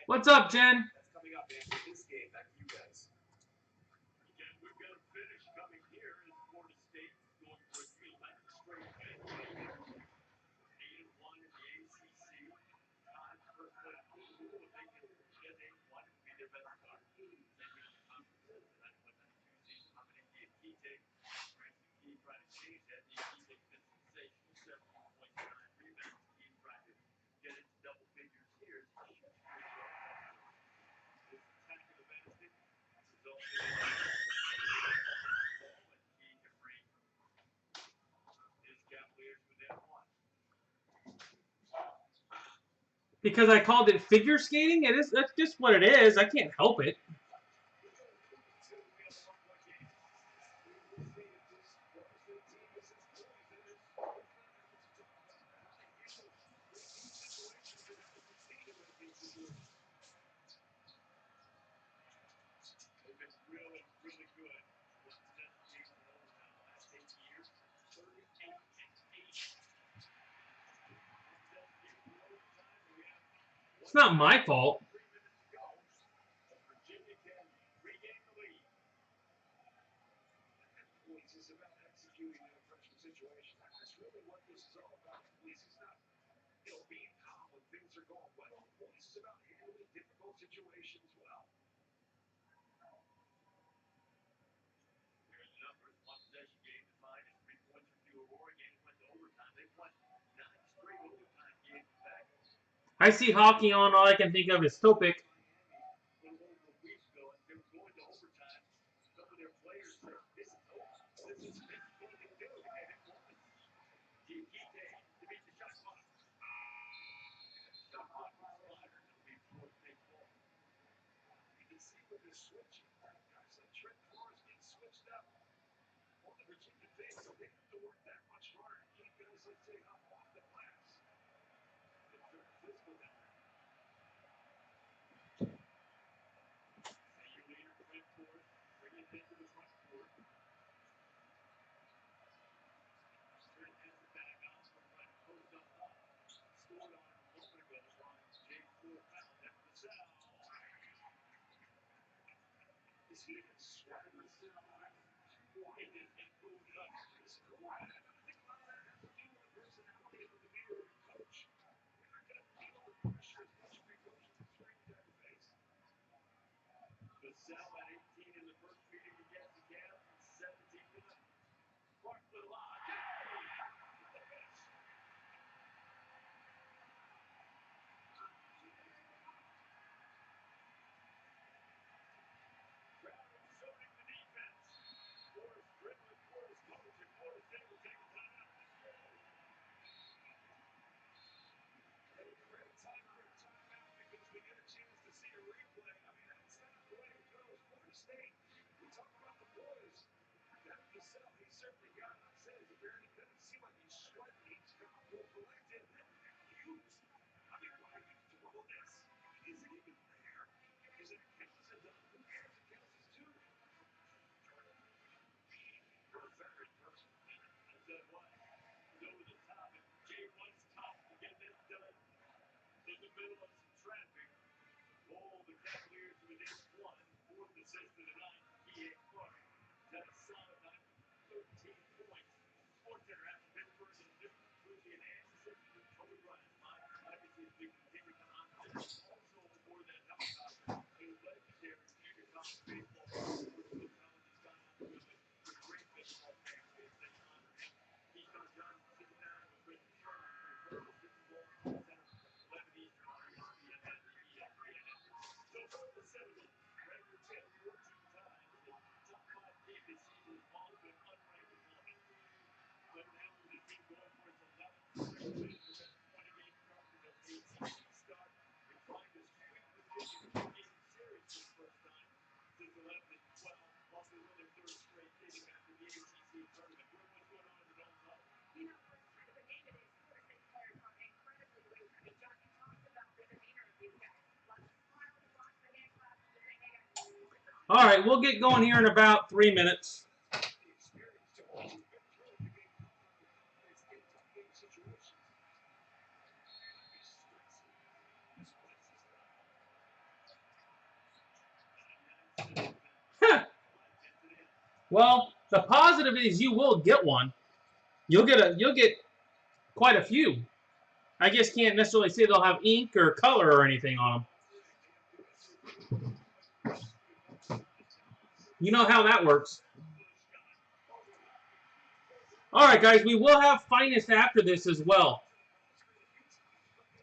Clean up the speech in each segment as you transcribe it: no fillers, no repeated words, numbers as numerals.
What's up, Jen? Because I called it figure skating? It is. That's just what it is. I can't help it. It's not my fault. I see hockey on. All I can think of is Topic. All right, we'll get going here in about 3 minutes. Well, the positive is you will get one. You'll get quite a few. I just can't necessarily say they'll have ink or color or anything on them. You know how that works. All right, guys, we will have Finest after this as well.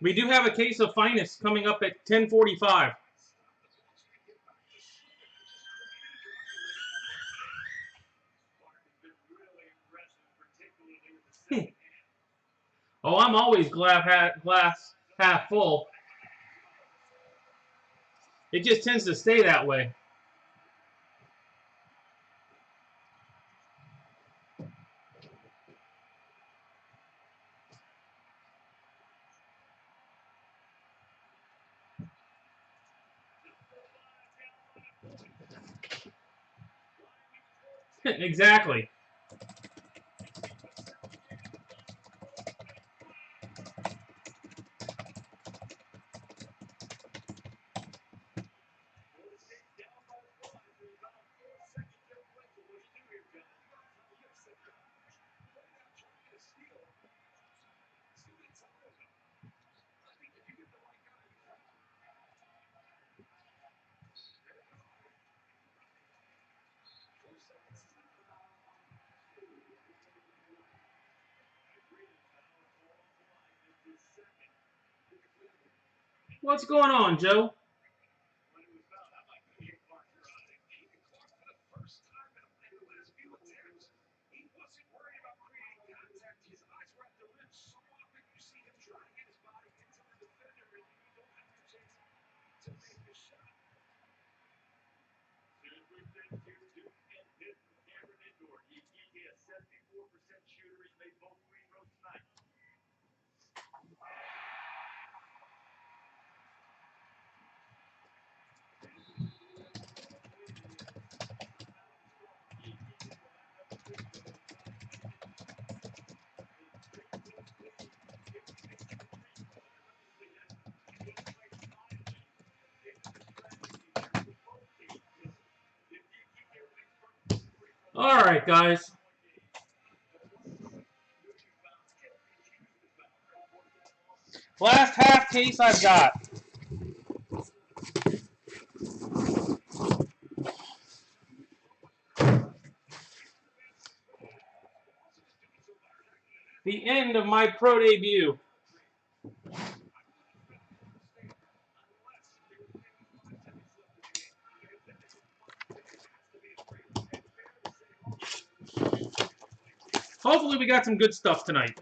We do have a case of Finest coming up at 10:45. Oh, I'm always glass half full. It just tends to stay that way. Exactly. What's going on, Joe? All right, guys. Last half case I've got. The end of my pro debut. Hopefully we got some good stuff tonight.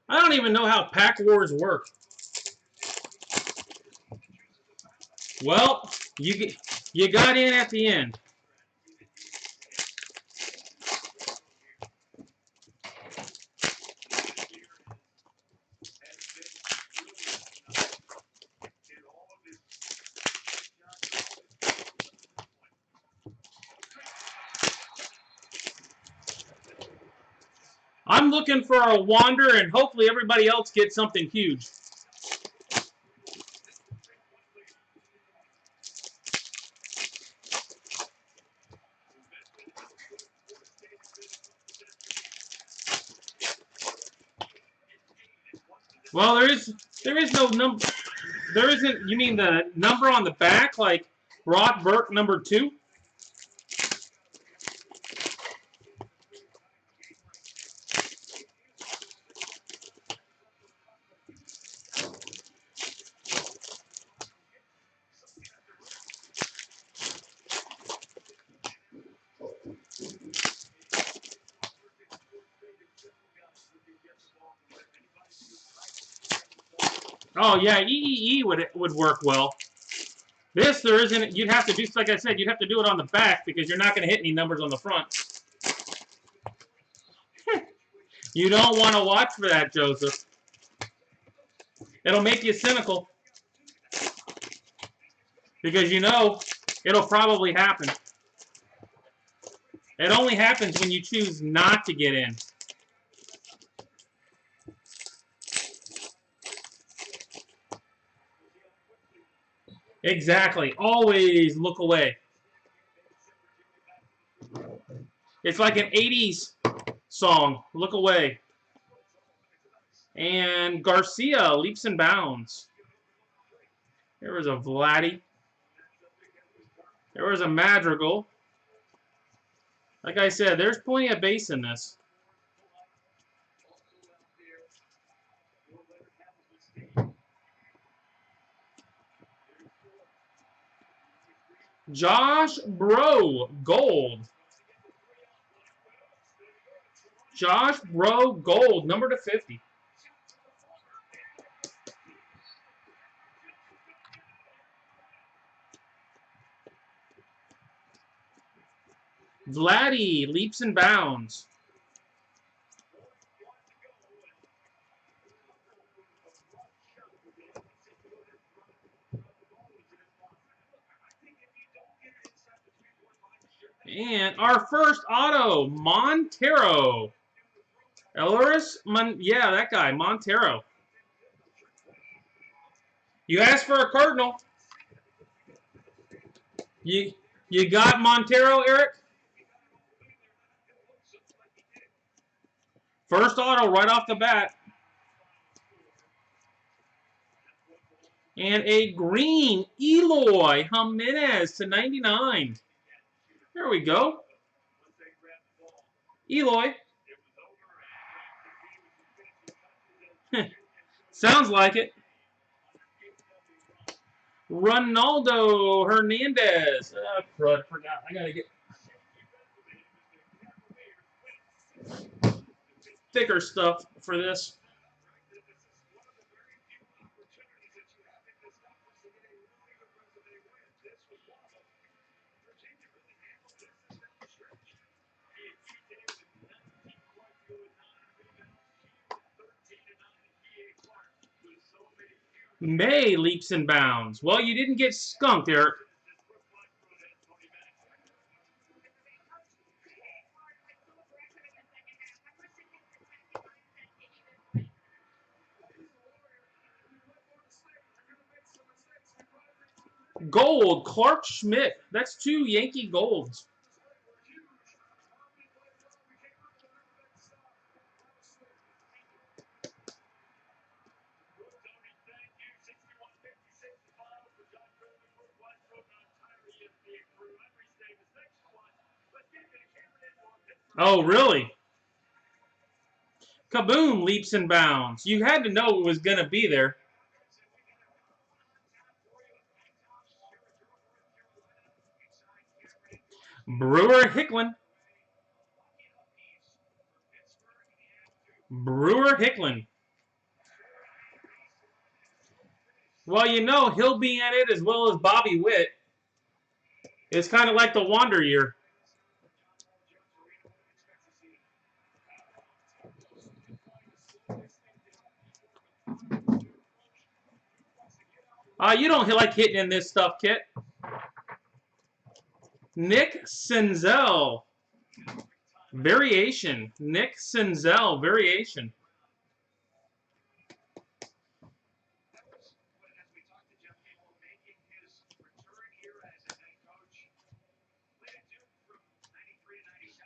I don't even know how pack wars work. Well, you got in at the end. I'm looking for a Wander, and hopefully everybody else gets something huge. Well, there is no number. There isn't. You mean the number on the back, like Brock Burke #2? Oh yeah, EEE would work well. This there isn't. You'd have to do, like I said, you'd have to do it on the back because you're not going to hit any numbers on the front. You don't want to watch for that, Joseph. It'll make you cynical because you know it'll probably happen. It only happens when you choose not to get in. Exactly. Always look away. It's like an 80s song. Look away. And Garcia leaps and bounds. There was a Vladdy. There was a Madrigal. Like I said, there's plenty of base in this. Josh Bro, gold. Josh Bro, gold, number /50. Vladdy leaps and bounds. And our first auto, Montero. Eleris, yeah, that guy, Montero. You asked for a Cardinal. You got Montero, Eric? First auto right off the bat. And a green Eloy Jimenez /99. There we go. Eloy. Sounds like it. Ronaldo Hernandez. Crud, forgot. I gotta get thicker stuff for this. May leaps and bounds. Well, you didn't get skunked, Eric. Gold, Clark Schmidt. That's 2 Yankee golds. Oh, really? Kaboom leaps and bounds. You had to know it was going to be there. Brewer Hicklin. Brewer Hicklin. Well, you know he'll be in it as well as Bobby Witt. It's kind of like the Wander year. You don't like hitting in this stuff, Kit. Nick Senzel. Variation. Nick Senzel. Variation.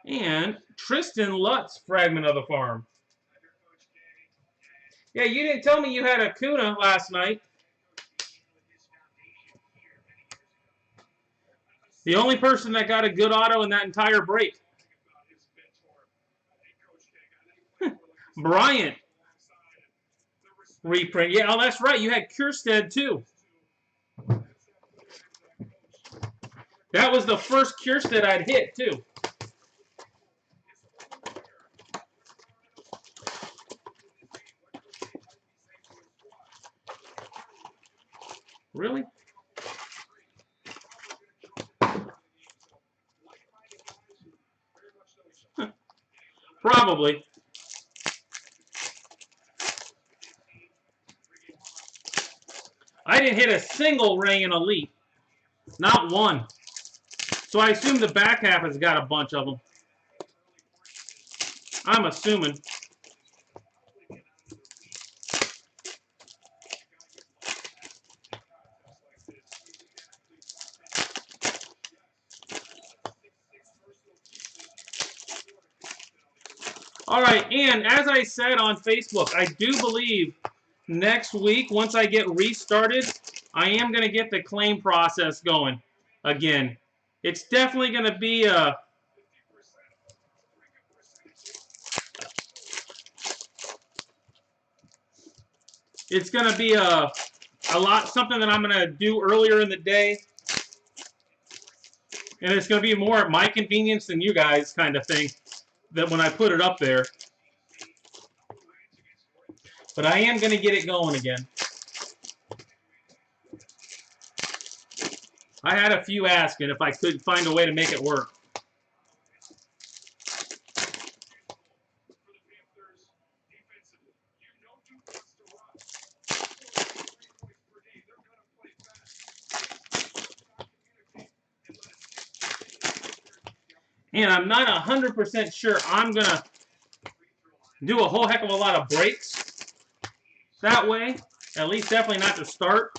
And Tristan Lutz, fragment of the farm. Yeah, you didn't tell me you had Acuna last night. The only person that got a good auto in that entire break. Bryant. Reprint. Yeah, oh, that's right. You had Kjerstad, too. That was the first Kjerstad I'd hit, too. Really? Probably. I didn't hit a single ring in Elite. Not one. So I assume the back half has got a bunch of them. I'm assuming. All right, and as I said on Facebook, I do believe next week, once I get restarted, I am going to get the claim process going again. It's definitely going to be a... It's going to be a lot, something that I'm going to do earlier in the day. And it's going to be more at my convenience than you guys kind of thing that when I put it up there. But I am going to get it going again. I had a few asking if I could find a way to make it work. And I'm not 100% sure I'm going to do a whole heck of a lot of breaks that way. At least definitely not to start.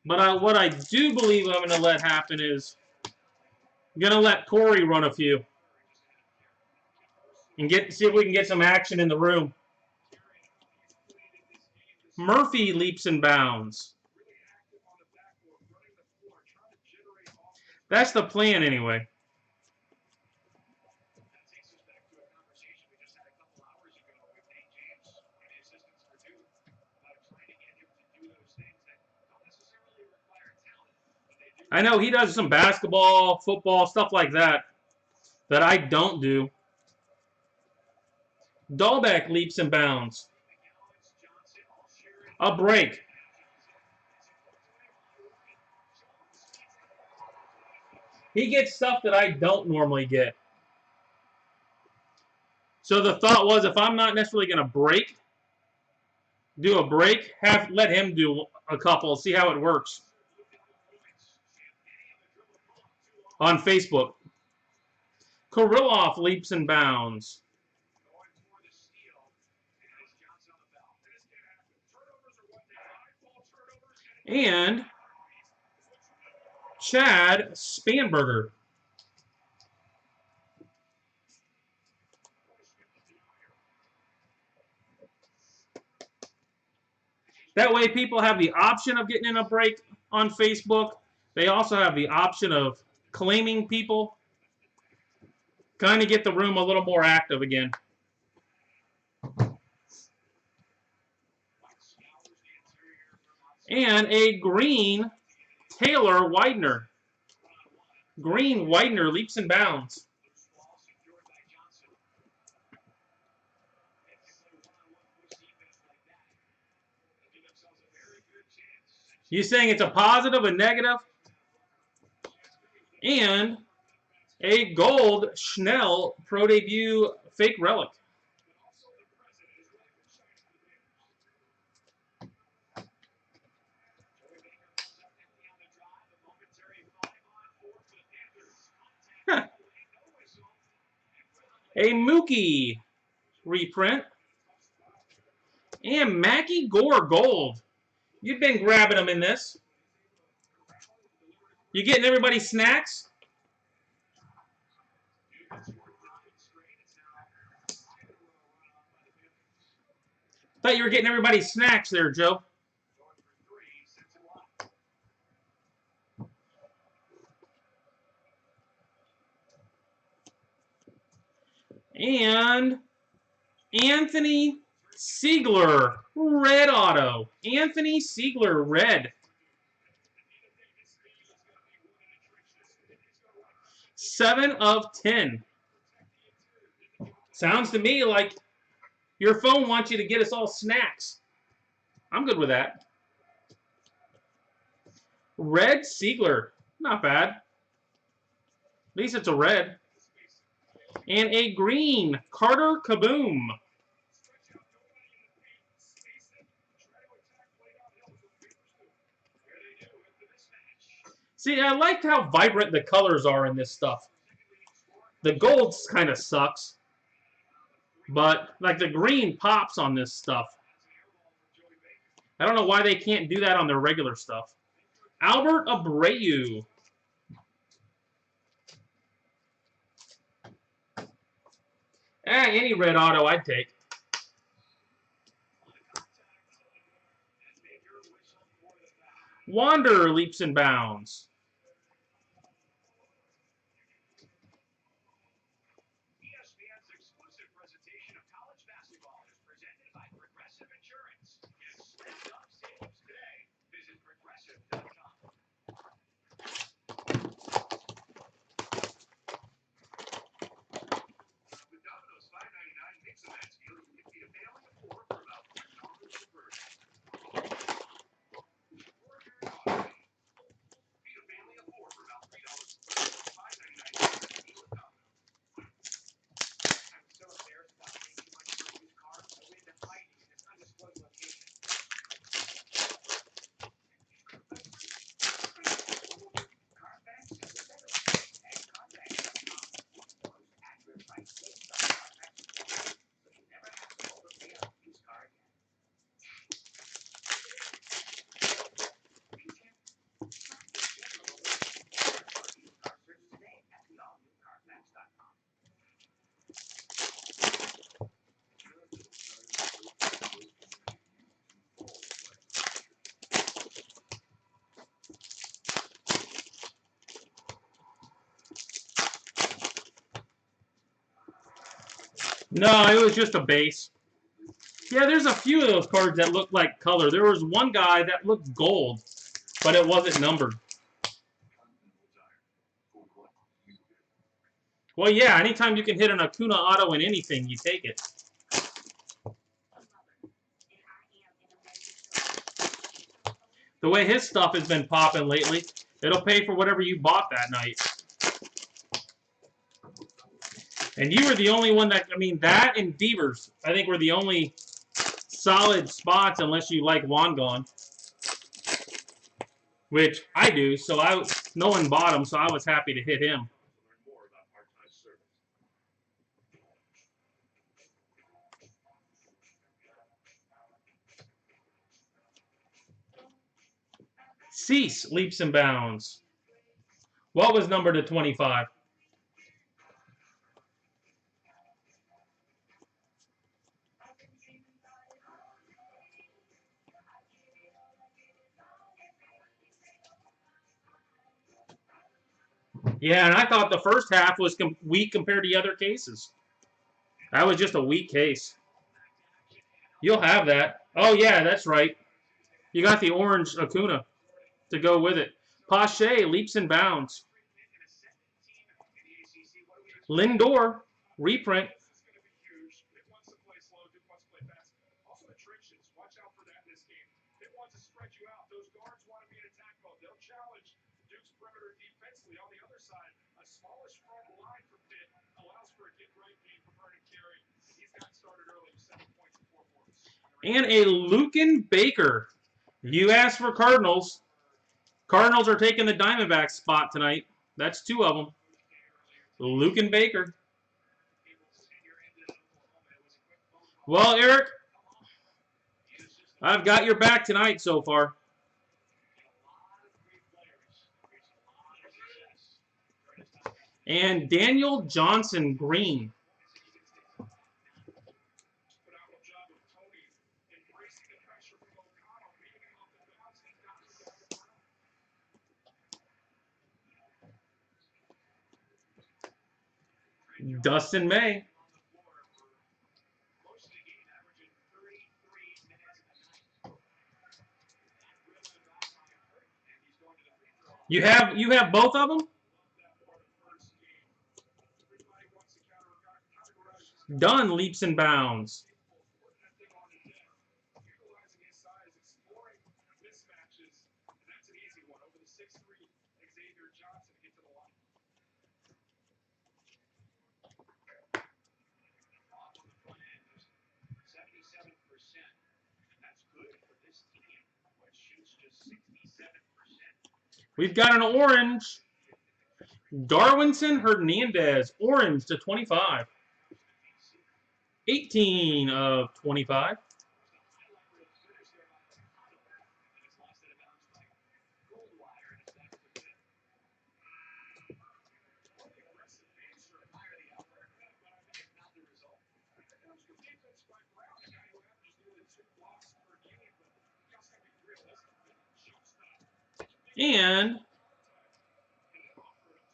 But what I do believe I'm going to let happen is I'm going to let Corey run a few. And see if we can get some action in the room. Murphy leaps and bounds. That's the plan anyway. I know he does some basketball, football, stuff like that I don't do. Dahlbeck leaps and bounds. A break. He gets stuff that I don't normally get. So the thought was, if I'm not necessarily going to do a break, let him do a couple, see how it works. On Facebook. Kirilloff leaps and bounds. And Chad Spanberger. That way people have the option of getting in a break on Facebook. They also have the option of claiming people. Kind of get the room a little more active again. And a green Taylor Widener. Green Widener leaps and bounds. You saying it's a positive, a negative? And a gold Schnell Pro Debut fake relic. A Mookie reprint. And Mackie Gore gold. You've been grabbing them in this. You getting everybody snacks? Thought you were getting everybody snacks there, Joe. And Anthony Siegler, red auto. Anthony Siegler, red. 7 of 10. Sounds to me like your phone wants you to get us all snacks. I'm good with that. Red Siegler, not bad. At least it's a red. And a green, Carter Kaboom. See, I like how vibrant the colors are in this stuff. The gold kind of sucks. But, like, the green pops on this stuff. I don't know why they can't do that on their regular stuff. Albert Abreu. Any red auto I'd take. Wander leaps and bounds. ESPN's exclusive presentation of college basketball is presented by Progressive Insurance. Get slammed up savings today. Visit progressive.com. The Domino's $5.99 Mix and Match deal, you can feed a family of 4 for about $3 per person. Feed a family of 4 for about $3 per person. $5.99 deal at Domino's. I'm so embarrassed about paying too much for a used car. I went to hiding in this undisclosed location. Carfax is the better way. And Carfax.com. Most accurate price based on Carfax reports, so you never have to overpay on a used car again. Used car search today at the all-new Carfax.com. No, it was just a base. Yeah, there's a few of those cards that look like color. There was one guy that looked gold, but it wasn't numbered. Well, yeah, anytime you can hit an Acuna auto in anything, you take it. The way his stuff has been popping lately, it'll pay for whatever you bought that night. And you were the only one that, I mean, that and Devers, I think were the only solid spots unless you like Wangon. Which I do, so no one bought him, so I was happy to hit him. Cease leaps and bounds. What was numbered to 25? Yeah, and I thought the first half was weak compared to the other cases. That was just a weak case. You'll have that. Oh, yeah, that's right. You got the orange Acuna to go with it. Pache leaps and bounds. Lindor reprint. On the other side, a smallish front line for Pitt allows for a get-right game for Vernon Carey. He's got started early with 7 points and 4 boards. And a Lucan Baker. You asked for Cardinals. Cardinals are taking the Diamondbacks spot tonight. That's 2 of them. Lucan Baker. Well, Eric, I've got your back tonight so far. And Daniel Johnson Green. Dustin May. You have both of them? Done, leaps and bounds. We've got an orange. Darwinson Hernandez, orange to 25. 18 of 25. And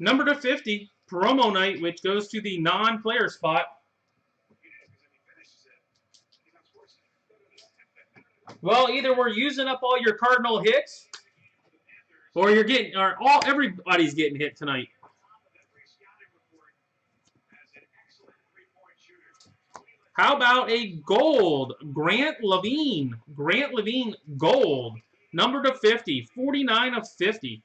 number to 50, promo night, which goes to the non-player spot. Well, either we're using up all your Cardinal hits, or everybody's getting hit tonight. How about a gold? Grant Levine. Grant Levine gold. Number to 50. 49 of 50.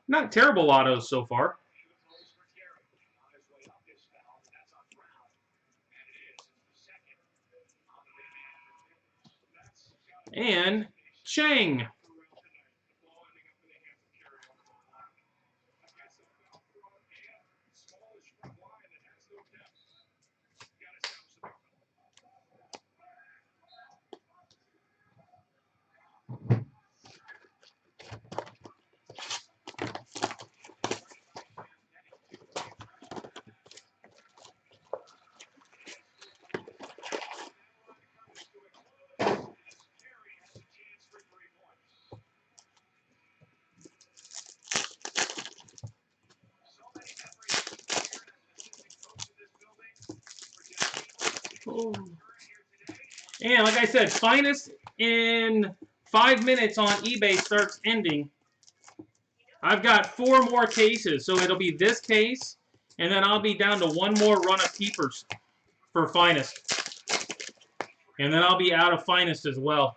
Not terrible autos so far. And Chang. And like I said, finest in 5 minutes on eBay starts ending. I've got 4 more cases, so it'll be this case, and then I'll be down to 1 more run of keepers for finest. And then I'll be out of finest as well.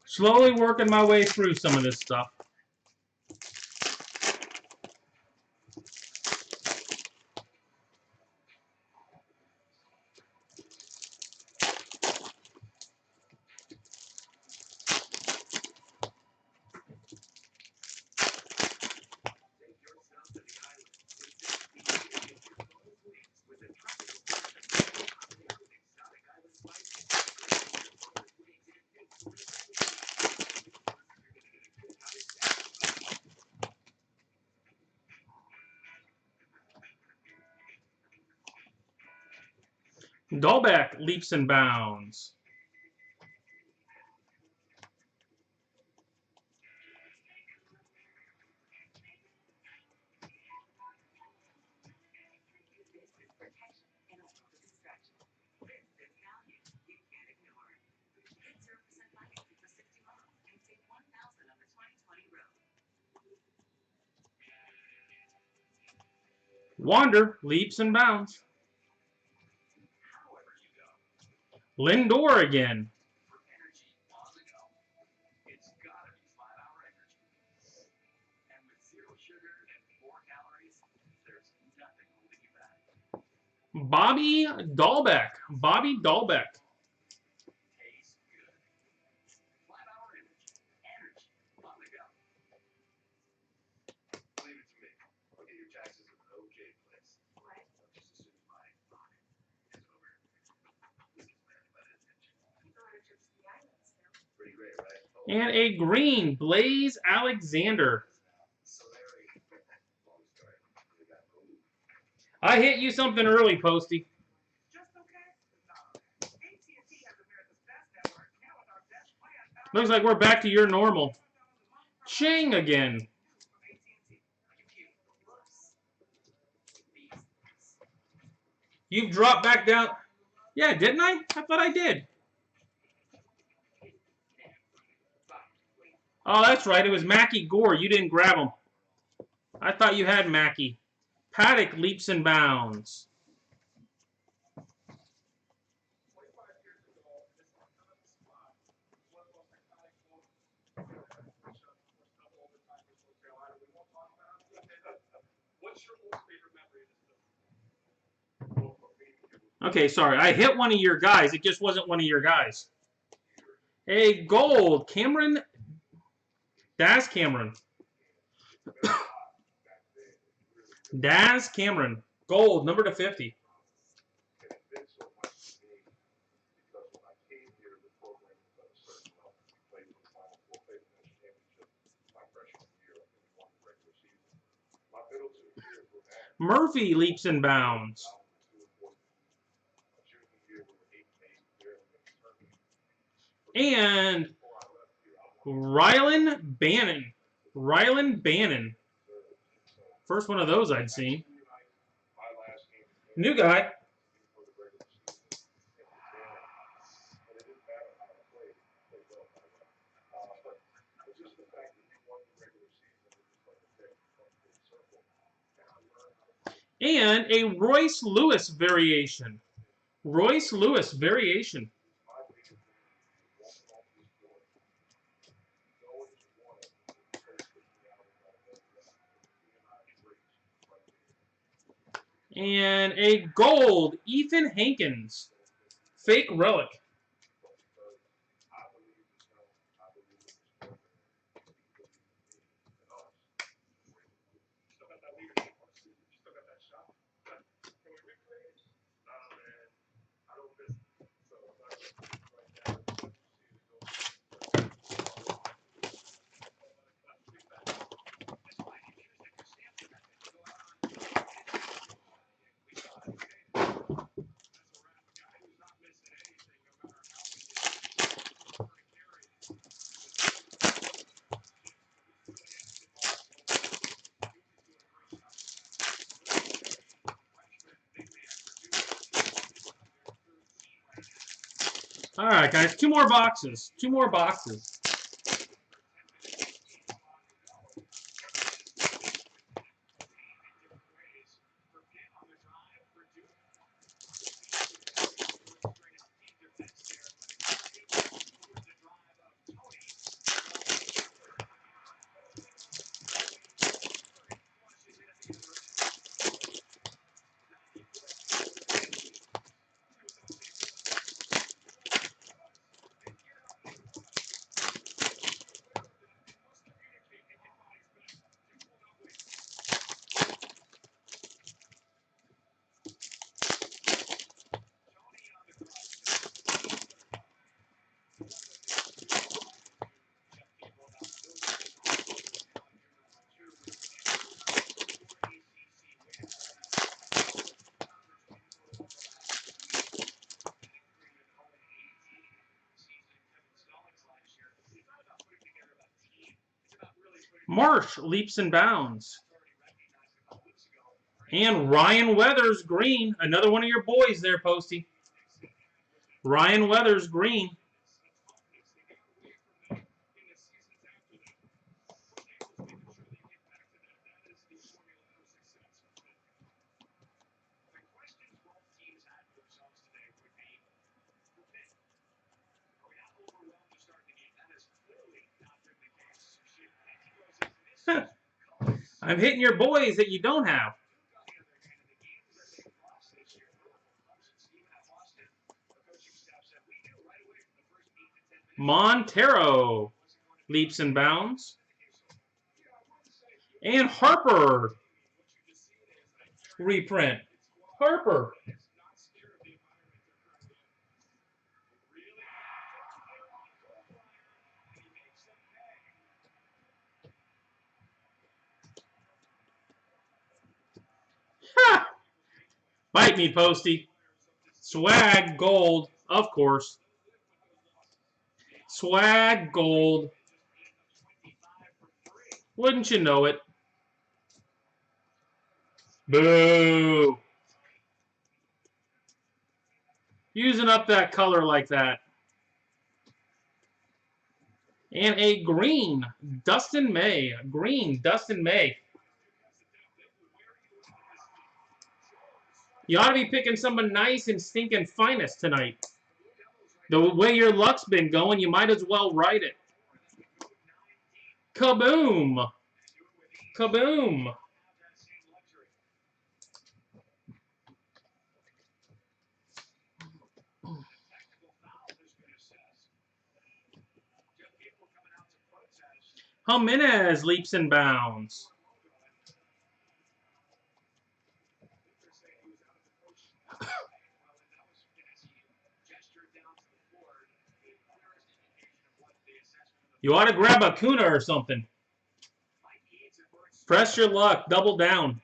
Slowly working my way through some of this stuff. Dahlbeck leaps and bounds. Wander leaps and bounds. Lindor again. Bobby Dahlbeck. Bobby Dahlbeck. And a green, Blaze Alexander. I hit you something early, Posty. Looks like we're back to your normal. Chang again. You've dropped back down. Yeah, didn't I? I thought I did. Oh, that's right. It was Mackie Gore. You didn't grab him. I thought you had Mackie. Paddock leaps and bounds. Okay, sorry. I hit one of your guys. It just wasn't one of your guys. A gold. Cameron. Daz Cameron. Daz Cameron. Gold, number /50. Murphy leaps and bounds. And Rylan Bannon. Rylan Bannon. First one of those I'd seen. New guy. And a Royce Lewis variation. Royce Lewis variation. And a gold Ethan Hankins. Fake relic. All right, guys, 2 more boxes. 2 more boxes. Marsh leaps and bounds. And Ryan Weathers green. Another one of your boys there, Posty. Ryan Weathers green. I'm hitting your boys that you don't have. Montero. Leaps and bounds. And Harper. Reprint. Harper. Ha! Bite me, Posty. Swag gold, of course. Swag gold. Wouldn't you know it? Boo! Using up that color like that. And a green, Dustin May. Green, Dustin May. You ought to be picking someone nice and stinking finest tonight. The way your luck's been going, you might as well write it. Kaboom! Kaboom! Jimenez leaps and bounds. You ought to grab a Kuna or something. Press your luck. Double down.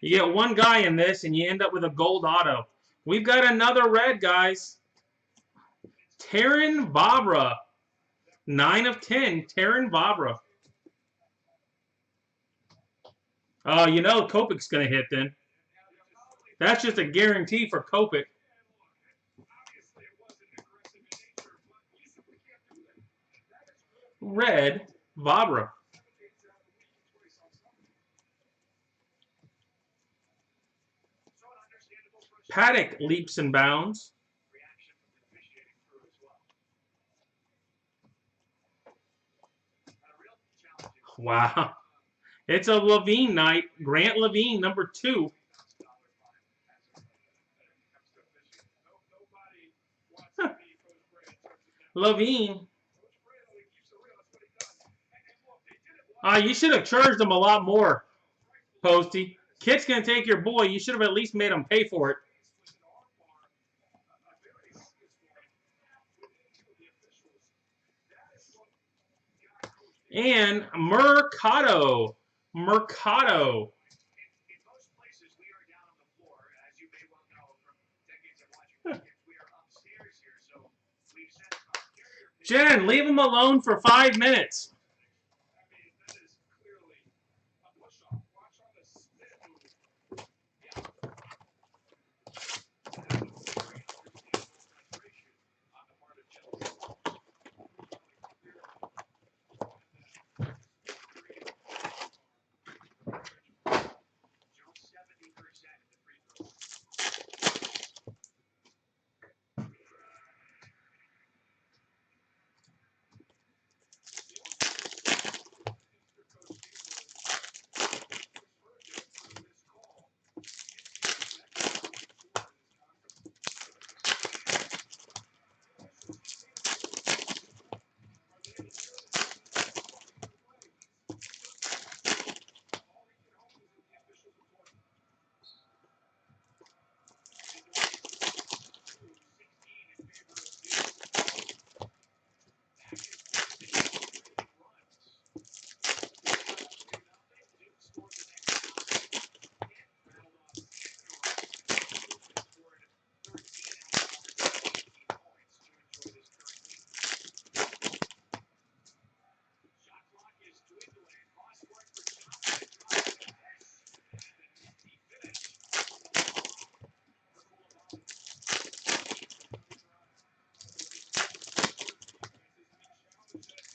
You get one guy in this, and you end up with a gold auto. We've got another red, guys. Terrin Vavra. 9 of 10. Terrin Vavra. Oh, you know Kopech's going to hit then. That's just a guarantee for Kopech. Red Vavra. Paddock leaps and bounds. Wow. It's a Levine night. Grant Levine, number 2. Levine. You should have charged him a lot more, Posty. Kid's going to take your boy. You should have at least made him pay for it. And Mercado. Mercado. Jen, leave him alone for 5 minutes.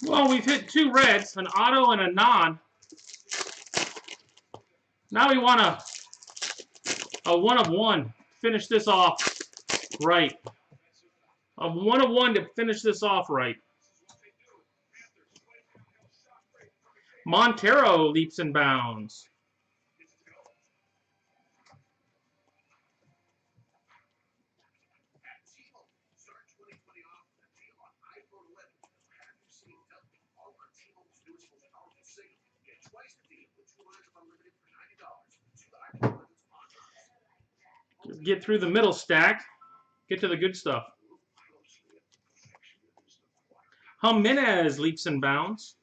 Well, we've hit 2 reds, an auto and a non. Now we want a 1 of 1. Finish this off right. A 1 of 1 to finish this off right. Montero leaps and bounds. Get through the middle stack. Get to the good stuff. Jimenez leaps and bounds.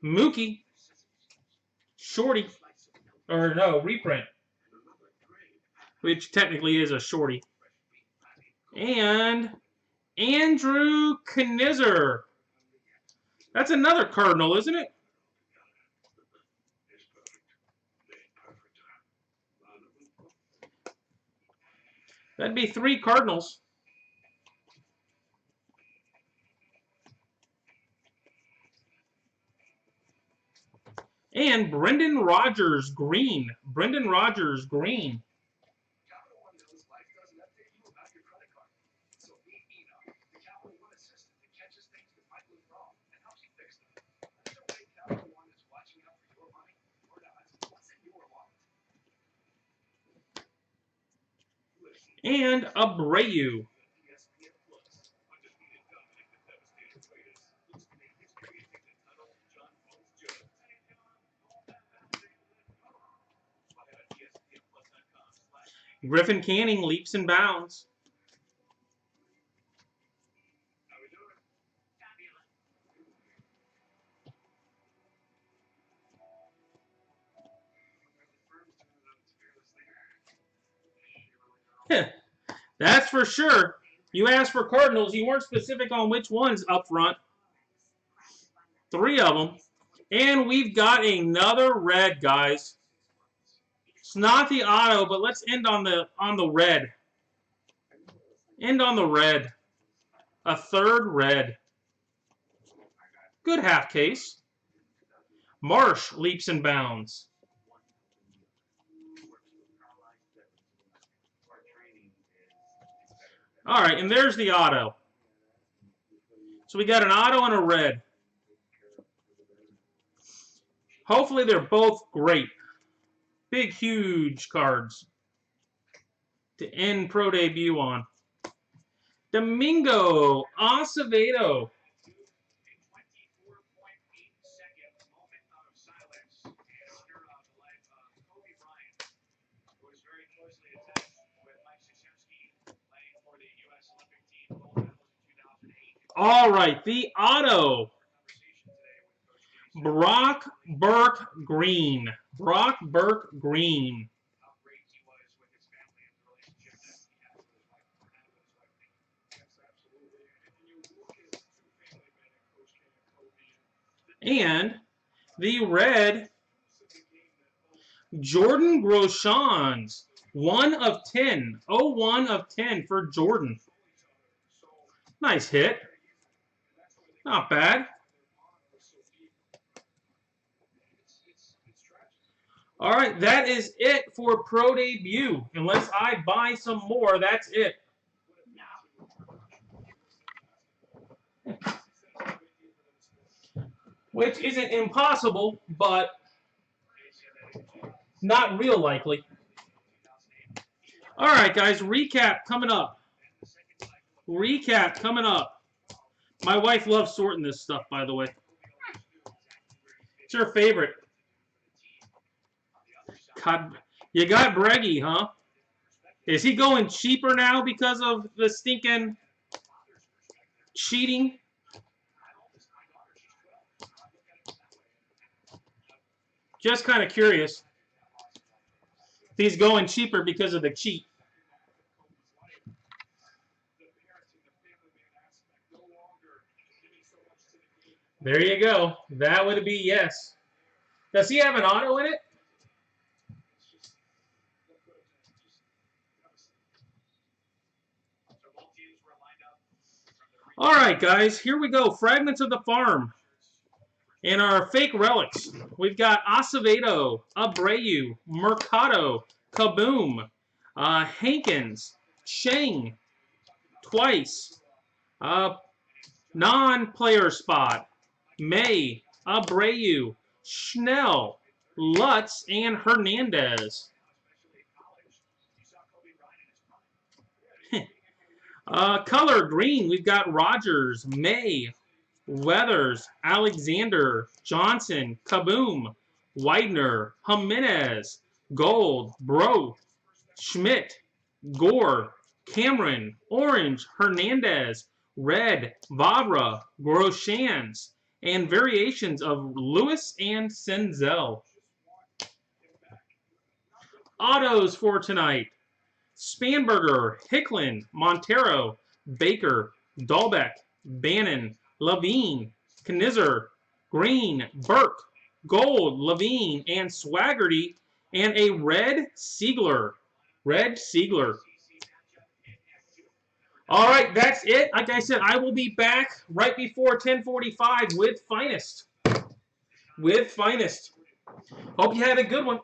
Mookie. Shorty. Or no, reprint. Which technically is a shorty. And Andrew Knizner. That's another Cardinal, isn't it? That'd be 3 Cardinals. And Brendan Rodgers green. Brendan Rodgers green. And Abreu. Griffin Canning leaps and bounds. That's for sure. You asked for Cardinals. You weren't specific on which ones up front. 3 of them. And we've got another red, guys. It's not the auto, but let's end on the red. End on the red. A 3rd red. Good half case. Marsh leaps and bounds. All right, and there's the auto. So we got an auto and a red. Hopefully they're both great. Big, huge cards to end pro debut on. Domingo Acevedo. All right, the auto. Brock Burke Green. Brock Burke Green. And the red, Jordan Groshans. 1 of 10. 01 of 10 for Jordan. Nice hit. Not bad. All right, that is it for pro debut. Unless I buy some more, that's it. Which isn't impossible, but not real likely. All right, guys, recap coming up. Recap coming up. My wife loves sorting this stuff, by the way. It's her favorite. God, you got Breggy, huh? Is he going cheaper now because of the stinking cheating? Just kind of curious. If he's going cheaper because of the cheat. There you go. That would be yes. Does he have an auto in it? All right, guys. Here we go. Fragments of the Farm. And our fake relics. We've got Acevedo, Abreu, Mercado, Kaboom, Hankins, Chang, twice, non-player spot, May, Abreu, Schnell, Lutz, and Hernandez. Color green, we've got Rogers, May, Weathers, Alexander, Johnson, Kaboom, Widener, Jimenez, Gold, Bro, Schmidt, Gore, Cameron, Orange, Hernandez, Red, Vavra, Groshans, and variations of Lewis and Senzel. Autos for tonight. Spanberger, Hicklin, Montero, Baker, Dahlbeck, Bannon, Levine, Knizzer, Green, Burke, Gold, Levine, and Swaggerty, and a red Siegler. Red Siegler. All right, that's it. Like I said, I will be back right before 10:45 with Finest. Hope you had a good one.